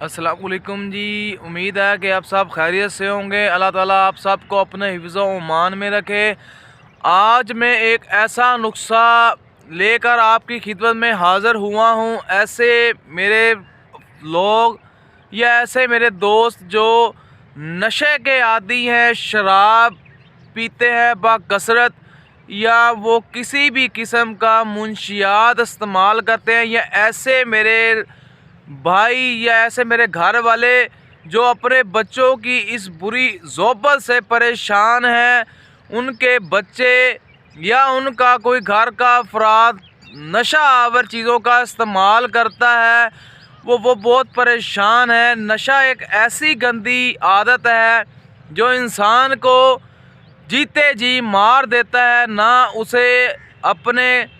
अस्सलाम वालेकुम जी। उम्मीद है कि आप सब खैरियत से होंगे। अल्लाह ताला आप सब को अपने हिफ्ज़ व ईमान में रखे। आज मैं एक ऐसा नुस्खा लेकर आपकी खिदमत में हाज़िर हुआ हूँ। ऐसे मेरे लोग या ऐसे मेरे दोस्त जो नशे के आदी हैं, शराब पीते हैं बकसरत, या वो किसी भी किस्म का मुंशियात इस्तेमाल करते हैं, या ऐसे मेरे भाई या ऐसे मेरे घर वाले जो अपने बच्चों की इस बुरी ज़ोबत से परेशान हैं, उनके बच्चे या उनका कोई घर का अफराद नशा आवर चीज़ों का इस्तेमाल करता है, वो बहुत परेशान है। नशा एक ऐसी गंदी आदत है जो इंसान को जीते जी मार देता है। ना उसे अपने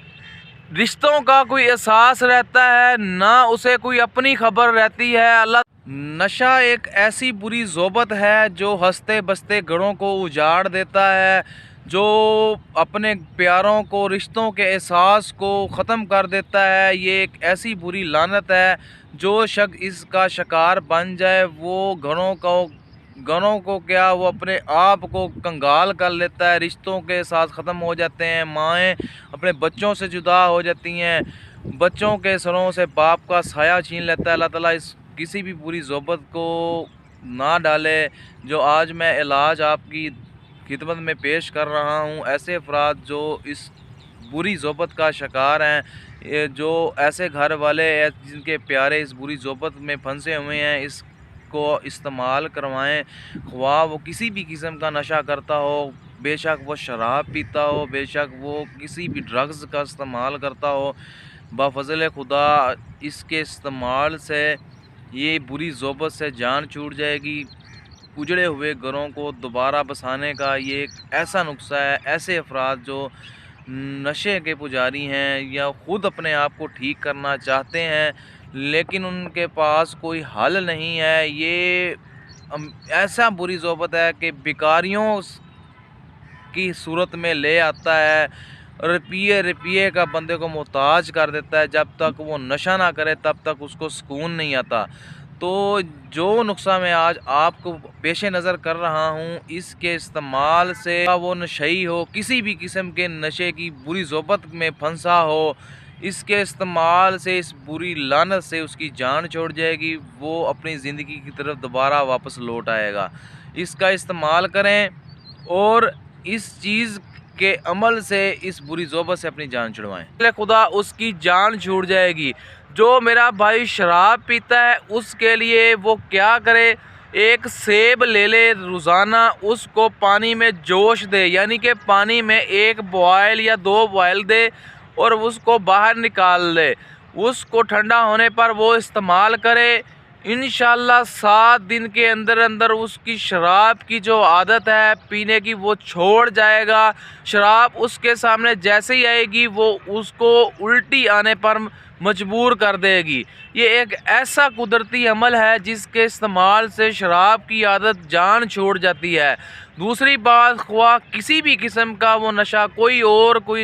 रिश्तों का कोई एहसास रहता है, ना उसे कोई अपनी खबर रहती है। अल्लाह नशा एक ऐसी बुरी ज़ोबत है जो हंसते बसते घरों को उजाड़ देता है, जो अपने प्यारों को, रिश्तों के एहसास को ख़त्म कर देता है। ये एक ऐसी बुरी लानत है, जो शख्स इसका शिकार बन जाए वो घरों को क्या, वो अपने आप को कंगाल कर लेता है। रिश्तों के साथ ख़त्म हो जाते हैं। माएँ अपने बच्चों से जुदा हो जाती हैं। बच्चों के सरों से बाप का साया छीन लेता है। अल्लाह ताला इस किसी भी बुरी ज़ोबत को ना डाले। जो आज मैं इलाज आपकी खिदमत में पेश कर रहा हूँ, ऐसे अफराद जो इस बुरी ज़ोबत का शिकार हैं, जो ऐसे घर वाले जिनके प्यारे इस बुरी ज़ोबत में फंसे हुए हैं, इसको इस्तेमाल करवाएं। ख्वाह वो किसी भी किस्म का नशा करता हो, बेशक वो शराब पीता हो, बेशक वो किसी भी ड्रग्स का इस्तेमाल करता हो, बाफज़ल खुदा इसके इस्तेमाल से ये बुरी ज़ोबत से जान छूट जाएगी। उजड़े हुए घरों को दोबारा बसाने का ये एक ऐसा नुस्खा है। ऐसे अफराद जो नशे के पुजारी हैं या ख़ुद अपने आप को ठीक करना चाहते हैं लेकिन उनके पास कोई हल नहीं है, ये ऐसा बुरी ज़ोबत है कि बेकारियों की सूरत में ले आता है। रुपये का बंदे को मोहताज कर देता है। जब तक वो नशा ना करे तब तक उसको सुकून नहीं आता। तो जो नुस्खा मैं आज आपको पेश नज़र कर रहा हूँ, इसके इस्तेमाल से वो नशई हो, किसी भी किस्म के नशे की बुरी ज़ोबत में फंसा हो, इसके इस्तेमाल से इस बुरी लानत से उसकी जान छोड़ जाएगी। वो अपनी ज़िंदगी की तरफ दोबारा वापस लौट आएगा। इसका इस्तेमाल करें और इस चीज़ के अमल से इस बुरी ज़ोबत से अपनी जान छुड़वाएं। खुदा उसकी जान छूट जाएगी। जो मेरा भाई शराब पीता है उसके लिए वो क्या करे, एक सेब ले ले रोज़ाना, उसको पानी में जोश दे, यानी कि पानी में एक बॉयल या 2 बॉयल दे और उसको बाहर निकाल दे। उसको ठंडा होने पर वो इस्तेमाल करे। इंशाल्लाह 7 दिन के अंदर अंदर उसकी शराब की जो आदत है पीने की वो छोड़ जाएगा। शराब उसके सामने जैसे ही आएगी वो उसको उल्टी आने पर मजबूर कर देगी। ये एक ऐसा कुदरती अमल है जिसके इस्तेमाल से शराब की आदत जान छोड़ जाती है। दूसरी बात, ख्वाह किसी भी किस्म का वो नशा, कोई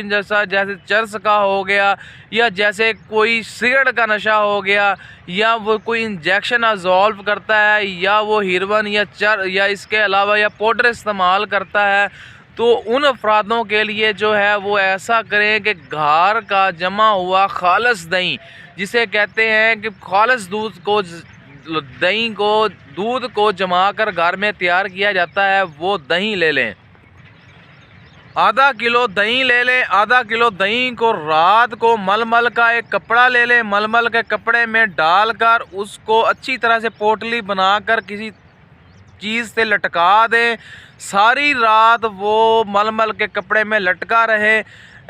जैसे चरस का हो गया, या जैसे कोई सिगरेट का नशा हो गया, या वो कोई इंजेक्शन अब्जॉर्ब करता है, या वो हीरोइन या इसके अलावा या पाउडर इस्तेमाल करता है, तो उन अफरादों के लिए जो है वो ऐसा करें कि घर का जमा हुआ खालस दही, जिसे कहते हैं कि खालस दूध को जमा कर घर में तैयार किया जाता है, वो दही ले लें। आधा किलो दही ले लें। आधा किलो दही को रात को मलमल का एक कपड़ा ले लें। मलमल के कपड़े में डालकर उसको अच्छी तरह से पोटली बनाकर किसी चीज़ से लटका दें। सारी रात वो मलमल के कपड़े में लटका रहे।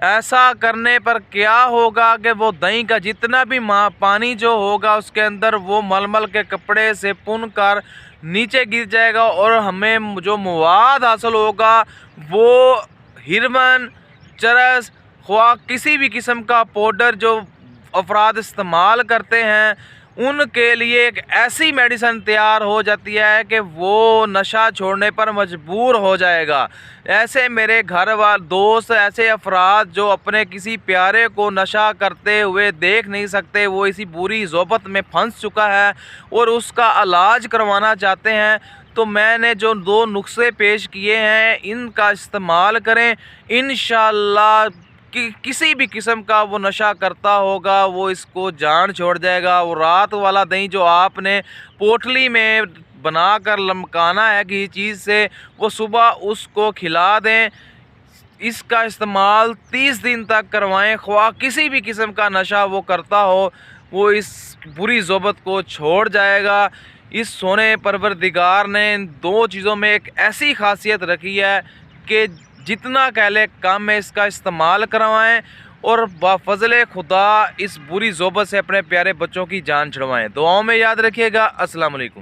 ऐसा करने पर क्या होगा कि वो दही का जितना भी पानी जो होगा उसके अंदर वो मलमल के कपड़े से पुन कर नीचे गिर जाएगा और हमें जो मवाद हासिल होगा वो हिरमन, चरस, ख्वाह किसी भी किस्म का पाउडर जो अफराद इस्तेमाल करते हैं ان کے لیے ایک ایسی میڈیسن تیار ہو جاتی ہے کہ وہ نشہ چھوڑنے پر مجبور ہو جائے گا۔ ایسے میرے گھر والے دوست، ایسے افراد جو اپنے کسی پیارے کو نشہ کرتے ہوئے دیکھ نہیں سکتے، وہ اسی بری صحبت میں پھنس چکا ہے اور اس کا علاج کروانا چاہتے ہیں، تو میں نے جو 2 نسخے پیش کیے ہیں ان کا استعمال کریں۔ انشاءاللہ کسی بھی قسم کا وہ نشہ کرتا ہوگا وہ اس کو جان چھوڑ جائے گا۔ وہ رات والا دہی جو آپ نے پوٹلی میں بنا کر لمکانا ہے کسی چیز سے، وہ صبح اس کو کھلا دیں۔ اس کا استعمال 30 دن تک کروائیں، خواہ کسی بھی قسم کا نشہ وہ کرتا ہو، وہ اس بری صحبت کو چھوڑ جائے گا۔ اس سونے پروردگار نے ان 2 چیزوں میں ایک ایسی خاصیت رکھی ہے کہ جتنا کہہ لے کم ہے، اس کا استعمال کروائیں اور بفضل خدا اس بری صحبت سے اپنے پیارے بچوں کی جان چھڑوائیں۔ دعاؤں میں یاد رکھیے گا۔ السلام علیکم۔